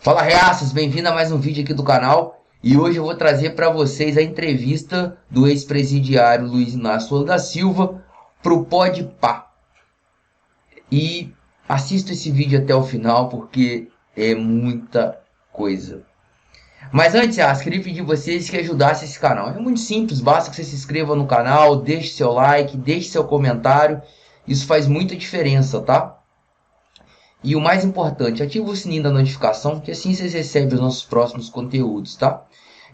Fala, reaças, bem-vindo a mais um vídeo aqui do canal. E hoje eu vou trazer para vocês a entrevista do ex-presidiário Luiz Inácio Lula da Silva pro Podpah. E assista esse vídeo até o final porque é muita coisa. Mas antes, queria pedir vocês que ajudassem esse canal. É muito simples, basta que você se inscreva no canal, deixe seu like, deixe seu comentário. Isso faz muita diferença, tá? E o mais importante, ativa o sininho da notificação, que assim vocês recebem os nossos próximos conteúdos, tá?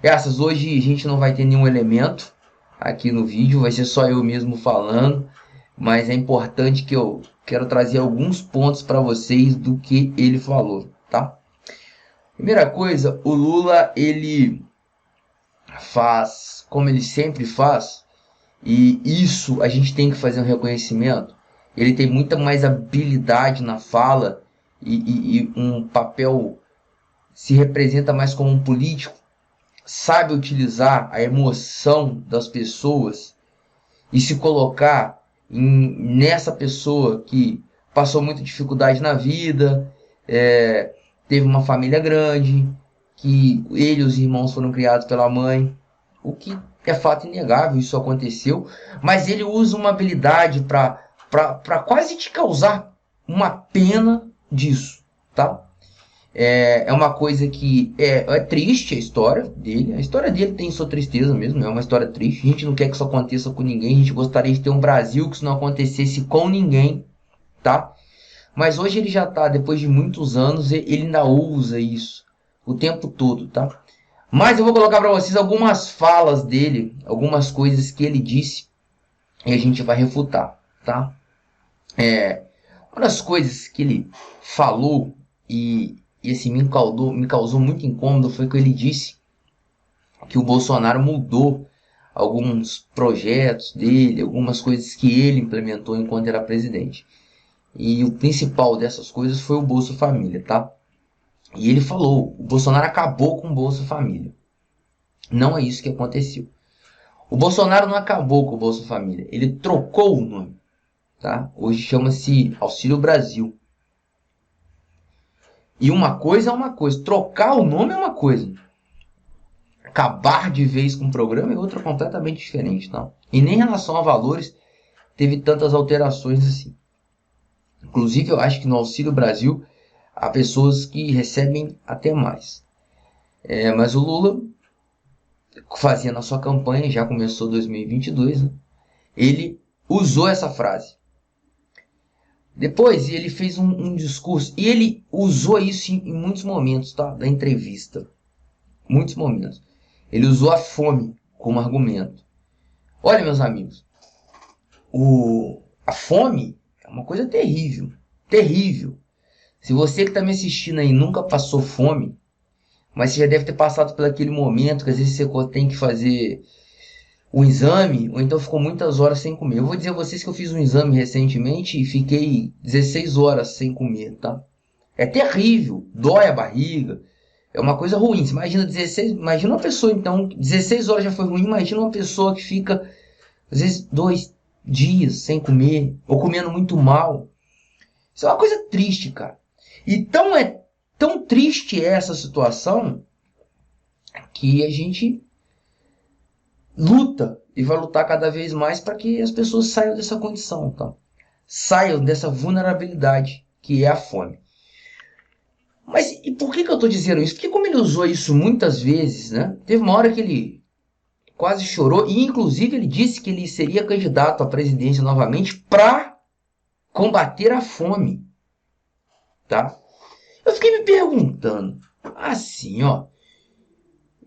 Essas hoje a gente não vai ter nenhum elemento aqui no vídeo, vai ser só eu mesmo falando, mas é importante que eu quero trazer alguns pontos para vocês do que ele falou, tá? Primeira coisa, o Lula, ele faz como ele sempre faz, e isso a gente tem que fazer um reconhecimento. Ele tem muita mais habilidade na fala e um papel, se representa mais como um político, sabe utilizar a emoção das pessoas e se colocar nessa pessoa que passou muita dificuldade na vida, teve uma família grande, que ele e os irmãos foram criados pela mãe, o que é fato inegável, isso aconteceu, mas ele usa uma habilidade para quase te causar uma pena disso, tá? É uma coisa que é triste a história dele. A história dele tem sua tristeza mesmo, é uma história triste. A gente não quer que isso aconteça com ninguém. A gente gostaria de ter um Brasil que isso não acontecesse com ninguém, tá? Mas hoje ele já tá, depois de muitos anos, ele ainda usa isso o tempo todo, tá? Mas eu vou colocar para vocês algumas falas dele, algumas coisas que ele disse e a gente vai refutar, tá? Uma das coisas que ele falou e assim me causou muito incômodo foi que ele disse que o Bolsonaro mudou alguns projetos dele, algumas coisas que ele implementou enquanto era presidente. E o principal dessas coisas foi o Bolsa Família, tá? E ele falou, o Bolsonaro acabou com o Bolsa Família. Não é isso que aconteceu. O Bolsonaro não acabou com o Bolsa Família, ele trocou o nome, tá? Hoje chama-se Auxílio Brasil. E uma coisa é uma coisa, trocar o nome é uma coisa. Acabar de vez com o programa é outra completamente diferente, não? E nem em relação a valores teve tantas alterações assim. Inclusive eu acho que no Auxílio Brasil há pessoas que recebem até mais. Mas o Lula fazia na sua campanha, já começou 2022, né? Ele usou essa frase. Depois ele fez um discurso e ele usou isso em muitos momentos, tá? Da entrevista. Muitos momentos. Ele usou a fome como argumento. Olha, meus amigos, a fome é uma coisa terrível. Terrível. Se você que está me assistindo aí nunca passou fome, mas você já deve ter passado por aquele momento que às vezes você tem que fazer um exame, ou então ficou muitas horas sem comer. Eu vou dizer a vocês que eu fiz um exame recentemente e fiquei 16 horas sem comer, tá? É terrível, dói a barriga, é uma coisa ruim. Você imagina 16, imagina uma pessoa então, 16 horas já foi ruim, imagina uma pessoa que fica às vezes 2 dias sem comer, ou comendo muito mal. Isso é uma coisa triste, cara. Então é tão triste essa situação que a gente luta e vai lutar cada vez mais para que as pessoas saiam dessa condição, tá? Saiam dessa vulnerabilidade que é a fome. Mas e por que eu estou dizendo isso? Porque como ele usou isso muitas vezes, né? Teve uma hora que ele quase chorou e inclusive ele disse que ele seria candidato à presidência novamente para combater a fome, tá? Eu fiquei me perguntando, assim, ó,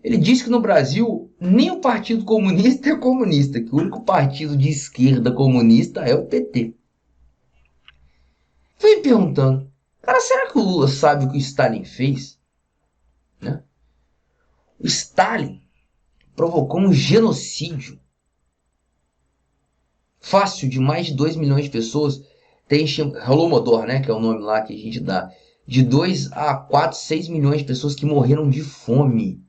ele disse que no Brasil nem o Partido Comunista é comunista, que o único partido de esquerda comunista é o PT. Fui me perguntando, cara, será que o Lula sabe o que o Stalin fez? Né? O Stalin provocou um genocídio fácil de mais de 2 milhões de pessoas. Tem Holodomor, né, que é o nome lá que a gente dá, de 2 a 4, 6 milhões de pessoas que morreram de fome.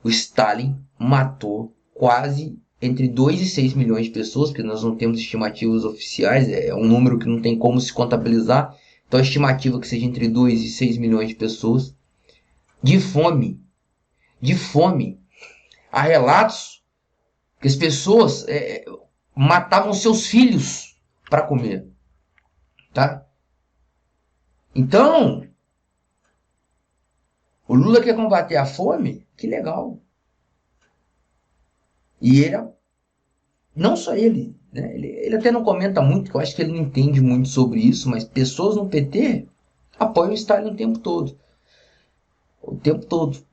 O Stalin matou quase entre 2 e 6 milhões de pessoas, porque nós não temos estimativas oficiais, é um número que não tem como se contabilizar, então a estimativa que seja entre 2 e 6 milhões de pessoas, de fome. De fome. Há relatos que as pessoas matavam seus filhos para comer. Tá? Então, o Lula quer combater a fome? Que legal. E ele, não só ele, né? Ele até não comenta muito, que eu acho que ele não entende muito sobre isso, mas pessoas no PT apoiam o Stalin o tempo todo. O tempo todo.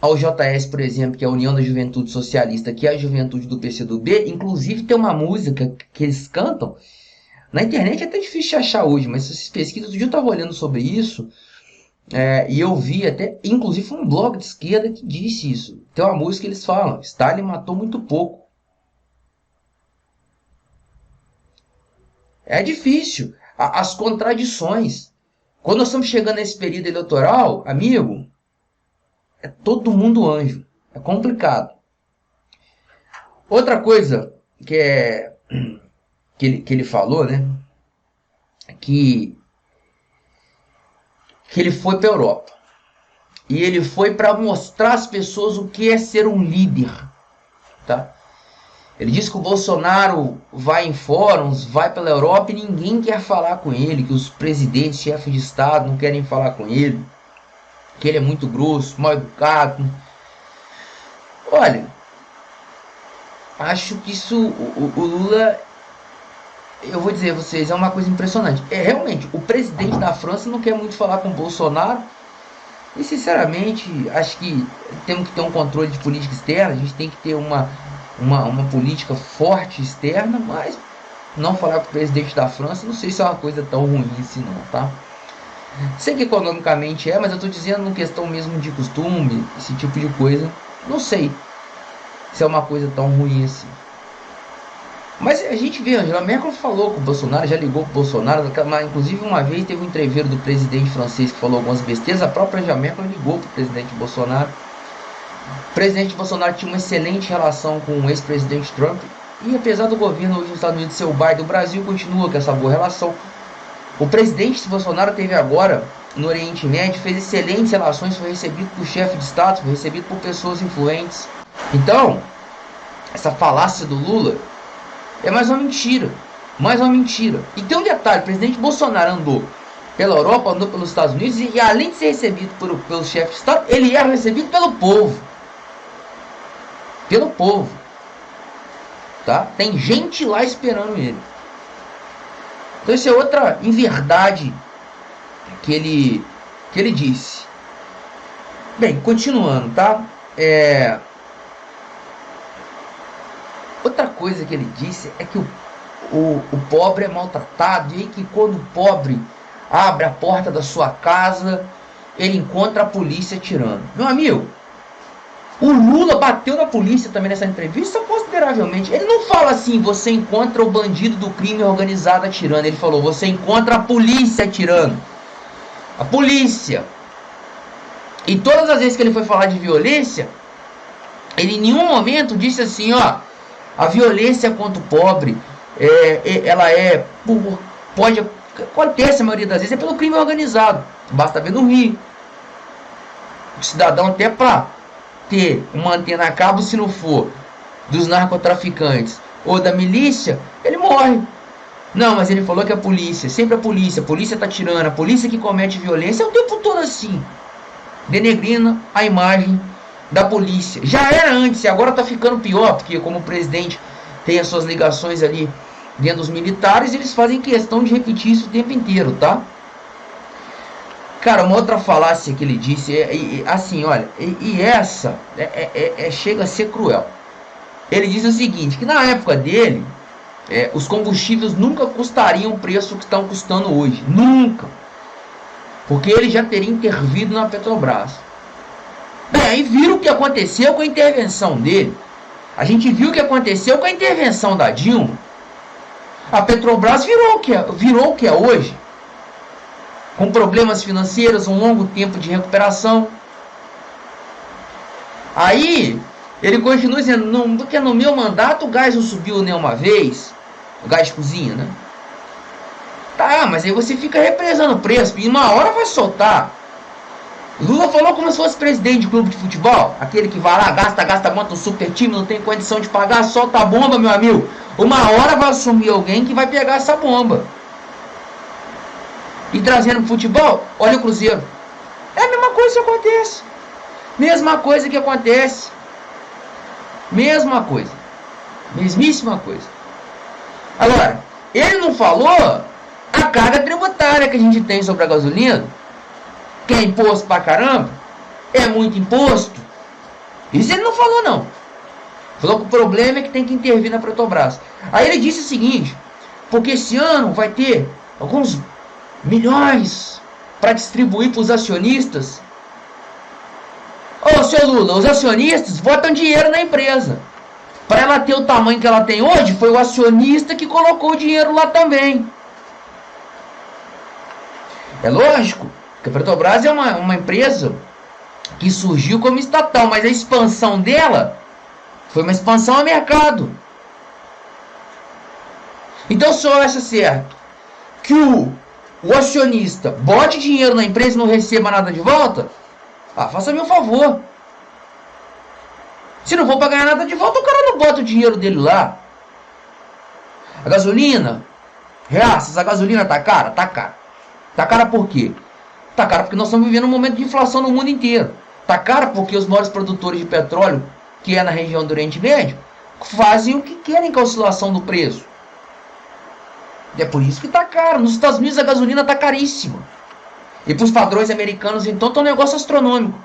Ao JS, por exemplo, que é a União da Juventude Socialista, que é a juventude do PCdoB, inclusive tem uma música que eles cantam, na internet é até difícil de achar hoje, mas se vocês pesquisam, outro dia eu estava olhando sobre isso, e eu vi até, inclusive foi um blog de esquerda que disse isso. Tem uma música que eles falam, Stalin matou muito pouco. É difícil, as contradições. Quando nós estamos chegando nesse período eleitoral, amigo, é todo mundo anjo, é complicado. Outra coisa que ele falou, né, que ele foi para a Europa. E ele foi para mostrar às pessoas o que é ser um líder. Tá? Ele disse que o Bolsonaro vai em fóruns, vai pela Europa e ninguém quer falar com ele, que os presidentes, chefes de Estado não querem falar com ele, que ele é muito grosso, mal educado. Olha, acho que isso, o Lula, eu vou dizer a vocês, é uma coisa impressionante. Realmente, o presidente da França não quer muito falar com o Bolsonaro. E sinceramente, acho que temos que ter um controle de política externa, a gente tem que ter uma política forte externa, mas não falar com o presidente da França, não sei se é uma coisa tão ruim assim não, tá? Sei que economicamente mas eu estou dizendo em questão mesmo de costume, esse tipo de coisa, não sei se é uma coisa tão ruim assim. Mas a gente vê, a Angela Merkel falou com o Bolsonaro, já ligou com o Bolsonaro, inclusive uma vez teve um entreveiro do presidente francês que falou algumas besteiras, a própria Angela Merkel ligou para o presidente Bolsonaro. O presidente Bolsonaro tinha uma excelente relação com o ex-presidente Trump, e apesar do governo hoje nos Estados Unidos ser o bar do Brasil, continua com essa boa relação. O presidente Bolsonaro teve agora, no Oriente Médio, fez excelentes relações, foi recebido por chefe de Estado, foi recebido por pessoas influentes. Então, essa falácia do Lula é mais uma mentira. Mais uma mentira. E tem um detalhe, o presidente Bolsonaro andou pela Europa, andou pelos Estados Unidos, e além de ser recebido pelo chefe de Estado, ele era recebido pelo povo. Pelo povo. Tá? Tem gente lá esperando ele. Então isso é outra inverdade que ele disse. Bem, continuando, tá? Outra coisa que ele disse é que o pobre é maltratado, e que quando o pobre abre a porta da sua casa, ele encontra a polícia atirando. Meu amigo, o Lula bateu na polícia também nessa entrevista consideravelmente. Ele não fala assim, você encontra o bandido do crime organizado atirando. Ele falou, você encontra a polícia atirando. A polícia. E todas as vezes que ele foi falar de violência, ele em nenhum momento disse assim, ó, a violência contra o pobre, acontece a maioria das vezes, é pelo crime organizado. Basta ver no Rio. O cidadão até para ter uma antena a cabo, se não for dos narcotraficantes ou da milícia, ele morre. Não, mas ele falou que a polícia, sempre a polícia tá tirando, a polícia que comete violência é o tempo todo assim, denegrindo a imagem da polícia. Já era antes, e agora tá ficando pior, porque como o presidente tem as suas ligações ali dentro dos militares, eles fazem questão de repetir isso o tempo inteiro, tá? Cara, uma outra falácia que ele disse, assim, olha, essa chega a ser cruel. Ele diz o seguinte, que na época dele, os combustíveis nunca custariam o preço que estão custando hoje. Nunca. Porque ele já teria intervido na Petrobras. Bem, aí viram o que aconteceu com a intervenção dele. A gente viu o que aconteceu com a intervenção da Dilma. A Petrobras virou o que é hoje. Com problemas financeiros, um longo tempo de recuperação. Aí, ele continua dizendo, porque no meu mandato o gás não subiu nenhuma vez. O gás de cozinha, né? Tá Ah, mas aí você fica represando o preço e uma hora vai soltar. Lula falou como se fosse presidente de clube de futebol. Aquele que vai lá, gasta, monta um super time, não tem condição de pagar, solta a bomba, meu amigo. Uma hora vai assumir alguém que vai pegar essa bomba. E trazendo pro futebol, olha o Cruzeiro. É a mesma coisa que acontece. Mesma coisa que acontece. Mesma coisa. Mesmíssima coisa. Agora, ele não falou a carga tributária que a gente tem sobre a gasolina, que é imposto pra caramba, é muito imposto. Isso ele não falou, não. Falou que o problema é que tem que intervir na Petrobras. Aí ele disse o seguinte, porque esse ano vai ter alguns milhões para distribuir para os acionistas. Ô, seu Lula, os acionistas botam dinheiro na empresa. Para ela ter o tamanho que ela tem hoje, foi o acionista que colocou o dinheiro lá também. É lógico que a Petrobras é uma empresa que surgiu como estatal, mas a expansão dela foi uma expansão a mercado. Então, se eu acho certo que o acionista bote dinheiro na empresa e não receba nada de volta, faça-me um favor. Se não for para ganhar nada de volta, o cara não bota o dinheiro dele lá. A gasolina, reaças, a gasolina tá cara? Tá cara. Tá cara por quê? Tá cara porque nós estamos vivendo um momento de inflação no mundo inteiro. Tá cara porque os maiores produtores de petróleo, que é na região do Oriente Médio, fazem o que querem com a oscilação do preço. E é por isso que tá caro. Nos Estados Unidos a gasolina tá caríssima. E para os padrões americanos, então, tá um negócio astronômico.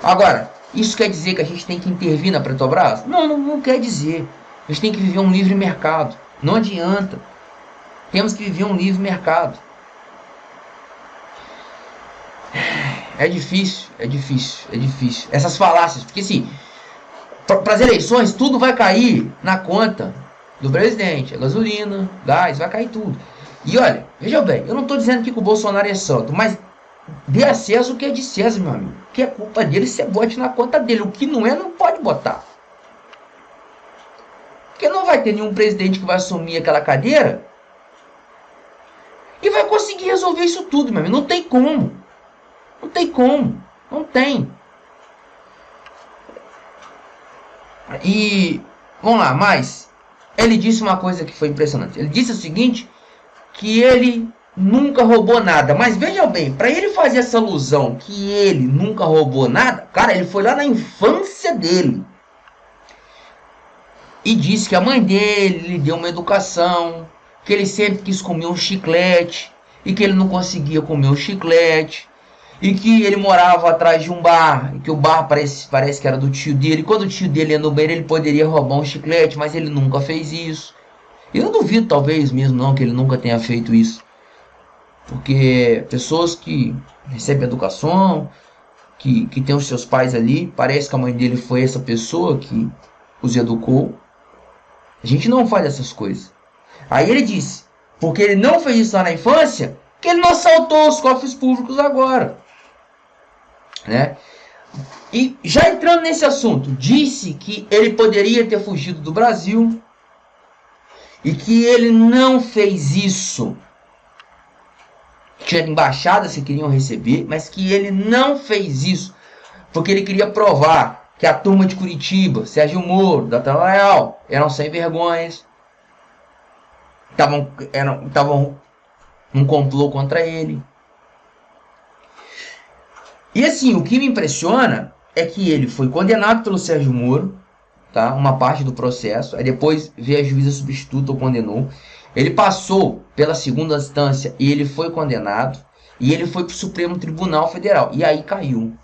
Agora, isso quer dizer que a gente tem que intervir na Petrobras? Não quer dizer. A gente tem que viver um livre mercado. Não adianta. Temos que viver um livre mercado. É difícil. Essas falácias. Porque assim, para as eleições, tudo vai cair na conta do presidente. A gasolina, gás, vai cair tudo. E olha, veja bem, eu não estou dizendo que o Bolsonaro é santo, mas dê a César o que é de César, meu amigo. O que é culpa dele, você bote na conta dele. O que não é, não pode botar. Porque não vai ter nenhum presidente que vai assumir aquela cadeira e vai conseguir resolver isso tudo, meu amigo. Não tem como. Não tem como. Não tem. E, vamos lá, mas ele disse uma coisa que foi impressionante. Ele disse o seguinte, que ele nunca roubou nada. Mas veja bem, para ele fazer essa alusão que ele nunca roubou nada, cara, ele foi lá na infância dele. E disse que a mãe dele lhe deu uma educação, que ele sempre quis comer um chiclete, e que ele não conseguia comer o chiclete, e que ele morava atrás de um bar, e que o bar parece que era do tio dele, e quando o tio dele ia no banheiro, ele poderia roubar um chiclete, mas ele nunca fez isso. Eu não duvido, talvez mesmo não, que ele nunca tenha feito isso. Porque pessoas que recebem educação, que tem os seus pais ali, parece que a mãe dele foi essa pessoa que os educou. A gente não faz essas coisas. Aí ele disse, porque ele não fez isso lá na infância, que ele não assaltou os cofres públicos agora. Né? E já entrando nesse assunto, disse que ele poderia ter fugido do Brasil, e que ele não fez isso. Tinha embaixadas que queriam receber, mas que ele não fez isso. Porque ele queria provar que a turma de Curitiba, Sérgio Moro, Datena Leal, eram sem vergonhas. Estavam num complô contra ele. E assim, o que me impressiona é que ele foi condenado pelo Sérgio Moro, tá? Uma parte do processo, aí depois veio a juíza substituta, o condenou. Ele passou pela segunda instância e ele foi condenado, e ele foi para o Supremo Tribunal Federal, e aí caiu.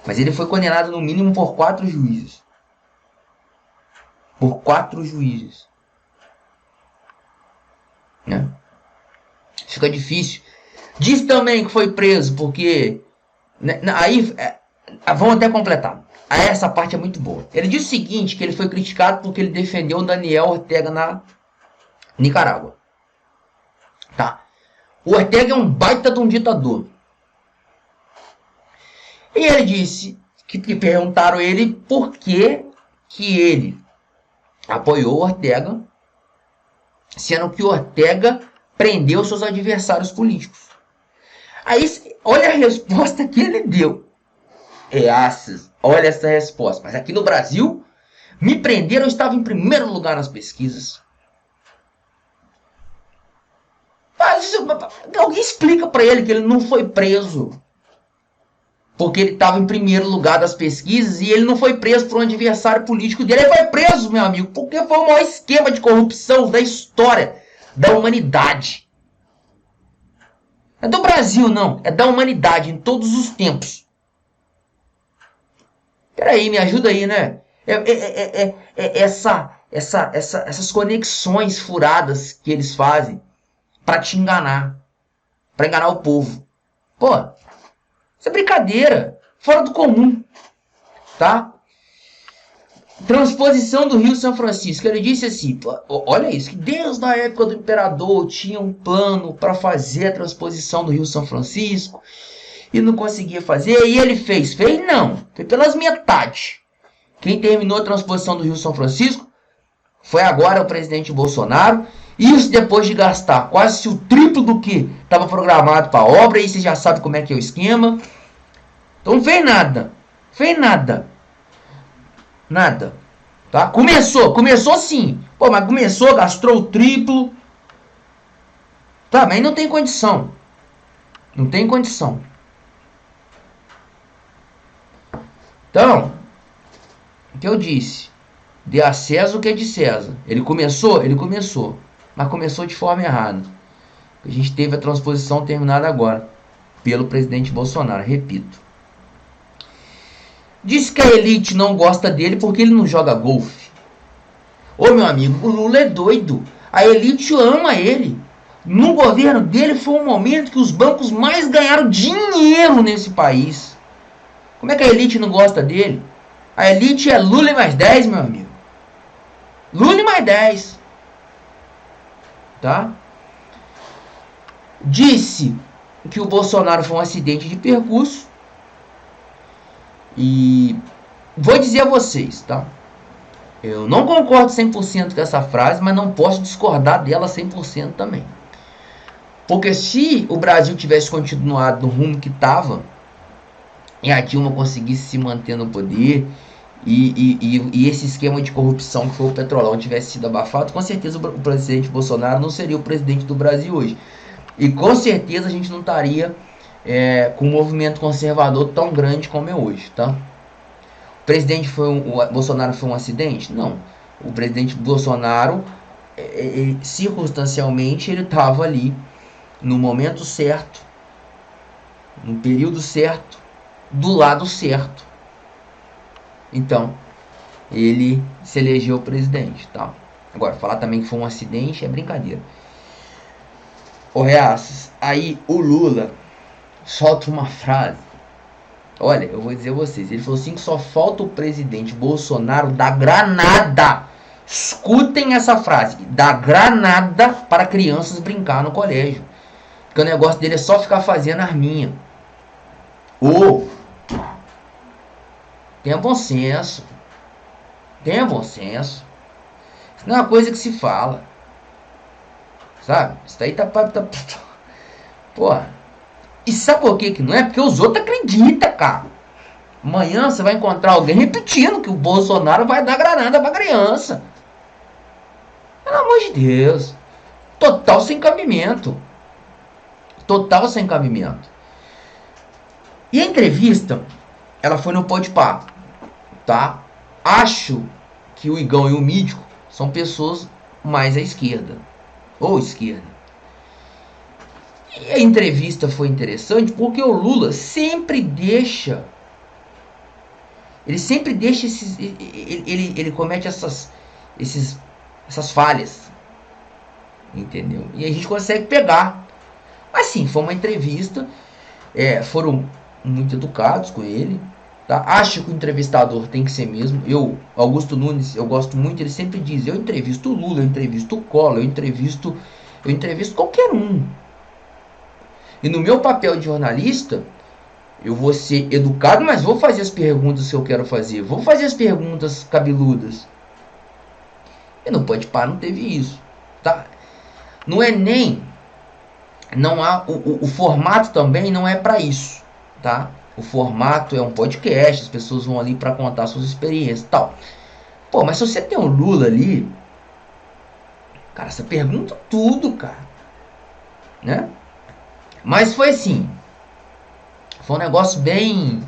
Mas ele foi condenado no mínimo por 4 juízes. Por 4 juízes. Né? Fica difícil. Diz também que foi preso porque... Né, aí, vamos até completar. Essa parte é muito boa. Ele diz o seguinte, que ele foi criticado porque ele defendeu o Daniel Ortega na Nicarágua. Tá. O Ortega é um baita de um ditador. E ele disse que perguntaram a ele por que ele apoiou o Ortega sendo que Ortega prendeu seus adversários políticos. Aí, olha a resposta que ele deu. Olha essa resposta. Mas aqui no Brasil, me prenderam, eu estava em primeiro lugar nas pesquisas. Alguém explica para ele que ele não foi preso porque ele estava em primeiro lugar das pesquisas, e ele não foi preso por um adversário político dele. Ele foi preso, meu amigo, porque foi o maior esquema de corrupção da história da humanidade. É do Brasil, não. É da humanidade, em todos os tempos. Peraí, me ajuda aí, né? Essas conexões furadas que eles fazem para te enganar. Para enganar o povo. Pô, isso é brincadeira. Fora do comum. Tá? Transposição do Rio São Francisco. Ele disse assim, olha isso, que desde a época do imperador tinha um plano para fazer a transposição do Rio São Francisco e não conseguia fazer, e ele fez. Fez não, foi pelas metades. Quem terminou a transposição do Rio São Francisco foi agora o presidente Bolsonaro, isso depois de gastar quase o triplo do que estava programado para a obra, e você já sabe como é que é o esquema. Então não fez nada, nada, tá? Começou sim, pô, mas começou, gastou o triplo, tá, mas não tem condição, Então, o que eu disse, dê a César o que é de César. Ele começou, mas começou de forma errada. A gente teve a transposição terminada agora, pelo presidente Bolsonaro, repito. Diz que a elite não gosta dele porque ele não joga golfe. Ô meu amigo, o Lula é doido. A elite ama ele. No governo dele foi um momento que os bancos mais ganharam dinheiro nesse país. Como é que a elite não gosta dele? A elite é Lula e mais 10, meu amigo. Lula e mais 10. Tá? Disse que o Bolsonaro foi um acidente de percurso. E vou dizer a vocês, tá? Eu não concordo 100% com essa frase, mas não posso discordar dela 100% também. Porque se o Brasil tivesse continuado no rumo que estava, e a Dilma conseguisse se manter no poder, e esse esquema de corrupção que foi o Petrolão tivesse sido abafado, com certeza o presidente Bolsonaro não seria o presidente do Brasil hoje. E com certeza a gente não estaria com um movimento conservador tão grande como é hoje, tá? O Bolsonaro foi um acidente? Não. O presidente Bolsonaro, circunstancialmente, ele estava ali no momento certo, no período certo, do lado certo. Então, ele se elegeu presidente, tá? Agora, falar também que foi um acidente é brincadeira. Ô Reaças, aí o Lula solta uma frase. Olha, eu vou dizer a vocês, ele falou assim que só falta o presidente Bolsonaro dar granada. Escutem essa frase, dar granada para crianças brincar no colégio. Porque o negócio dele é só ficar fazendo arminha. Tenha bom senso. Isso não é uma coisa que se fala. Sabe? Isso daí tá... Porra. E sabe por que não é? Porque os outros acreditam, cara. Amanhã você vai encontrar alguém repetindo que o Bolsonaro vai dar granada pra criança. Pelo amor de Deus. Total sem cabimento. E a entrevista, ela foi no Podpah, tá? Acho que o Igão e o Mítico são pessoas mais à esquerda. Ou esquerda. E a entrevista foi interessante porque o Lula sempre deixa... Ele comete essas falhas. Entendeu? E a gente consegue pegar. Mas sim, foi uma entrevista. Foram muito educados com ele. Tá? Acho que o entrevistador tem que ser mesmo. Augusto Nunes, eu gosto muito. Ele sempre diz, eu entrevisto o Lula, eu entrevisto o Collor, eu entrevisto qualquer um. E no meu papel de jornalista, eu vou ser educado, mas vou fazer as perguntas que eu quero fazer. Vou fazer as perguntas cabeludas. E no Podpah não teve isso. Tá? Não é nem... Não há... O formato também não é para isso, tá? O formato é um podcast, as pessoas vão ali para contar suas experiências e tal. Pô, mas se você tem o Lula ali, cara, você pergunta tudo, cara, né? Mas foi assim, foi um negócio bem...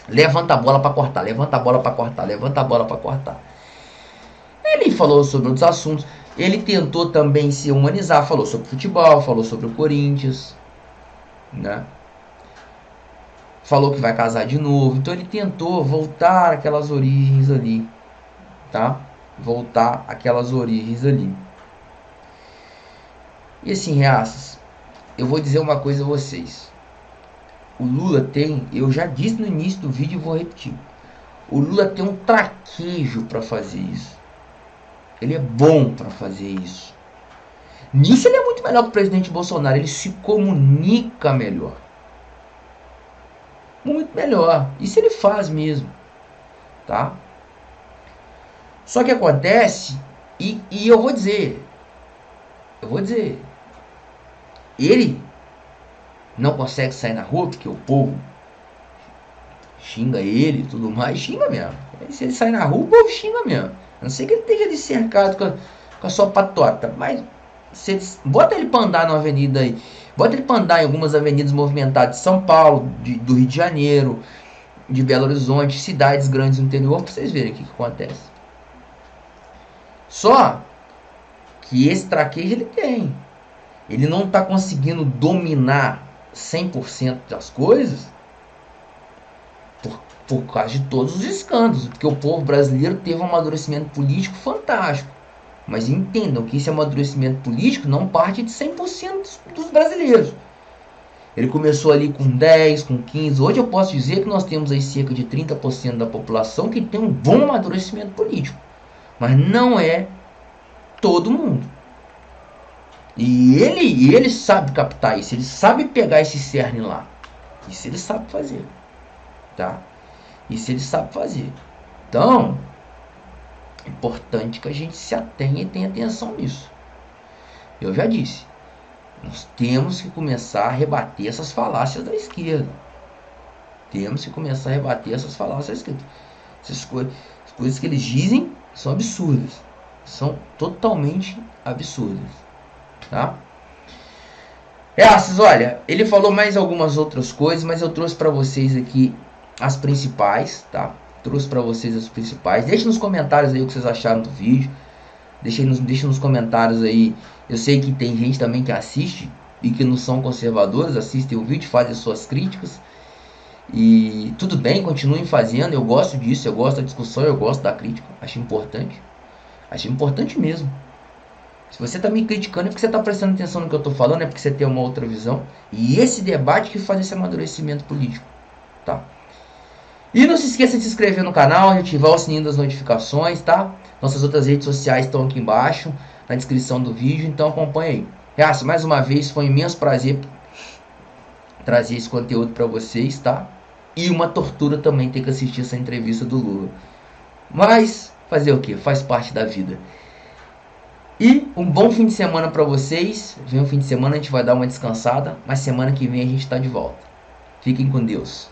Levanta a bola para cortar, levanta a bola para cortar, levanta a bola para cortar. Ele falou sobre outros assuntos. Ele tentou também se humanizar, falou sobre futebol, falou sobre o Corinthians, né? Falou que vai casar de novo. Então ele tentou voltar àquelas origens ali, tá? Voltar àquelas origens ali. E assim, reaças, eu vou dizer uma coisa a vocês. O Lula tem, eu já disse no início do vídeo e vou repetir. O Lula tem um traquejo para fazer isso. Ele é bom para fazer isso. Nisso ele é muito melhor que o presidente Bolsonaro. Ele se comunica melhor. Muito melhor. Isso ele faz mesmo. Tá? Só que acontece, e eu vou dizer. Ele não consegue sair na rua porque o povo xinga ele e tudo mais. Xinga mesmo. E se ele sair na rua, o povo xinga mesmo. A não ser que ele esteja ali cercado com a sua patota. Mas bota ele pra andar na avenida aí. Bota ele pra andar em algumas avenidas movimentadas de São Paulo, do Rio de Janeiro, de Belo Horizonte, cidades grandes do interior, pra vocês verem o que acontece. Só que esse traquejo ele tem. Ele não tá conseguindo dominar 100% das coisas por causa de todos os escândalos. Porque o povo brasileiro teve um amadurecimento político fantástico. Mas entendam que esse amadurecimento político não parte de 100% dos brasileiros. Ele começou ali com 10, com 15. Hoje eu posso dizer que nós temos aí cerca de 30% da população que tem um bom amadurecimento político. Mas não é todo mundo. E ele sabe captar isso. Ele sabe pegar esse cerne lá. Isso ele sabe fazer. Tá? Isso ele sabe fazer. Então... é importante que a gente se atenha e tenha atenção nisso. Eu já disse, nós temos que começar a rebater essas falácias da esquerda. Temos que começar a rebater essas falácias da esquerda. Essas coisas que eles dizem são absurdas. São totalmente absurdas. Tá? Olha, ele falou mais algumas outras coisas, mas eu trouxe para vocês aqui as principais, tá? Trouxe para vocês as principais. Deixe nos comentários aí o que vocês acharam do vídeo. Deixe nos comentários aí. Eu sei que tem gente também que assiste e que não são conservadores, assistem o vídeo, fazem suas críticas. E tudo bem, continuem fazendo. Eu gosto disso, eu gosto da discussão, eu gosto da crítica. Acho importante. Acho importante mesmo. Se você está me criticando é porque você está prestando atenção no que eu estou falando, é porque você tem uma outra visão. E esse debate que faz esse amadurecimento político. Tá? E não se esqueça de se inscrever no canal, ativar o sininho das notificações, tá? Nossas outras redes sociais estão aqui embaixo, na descrição do vídeo, então acompanha aí. Reaça, mais uma vez, foi um imenso prazer trazer esse conteúdo para vocês, tá? E uma tortura também ter que assistir essa entrevista do Lula. Mas, fazer o que? Faz parte da vida. E um bom fim de semana para vocês. Vem um fim de semana, a gente vai dar uma descansada, mas semana que vem a gente está de volta. Fiquem com Deus.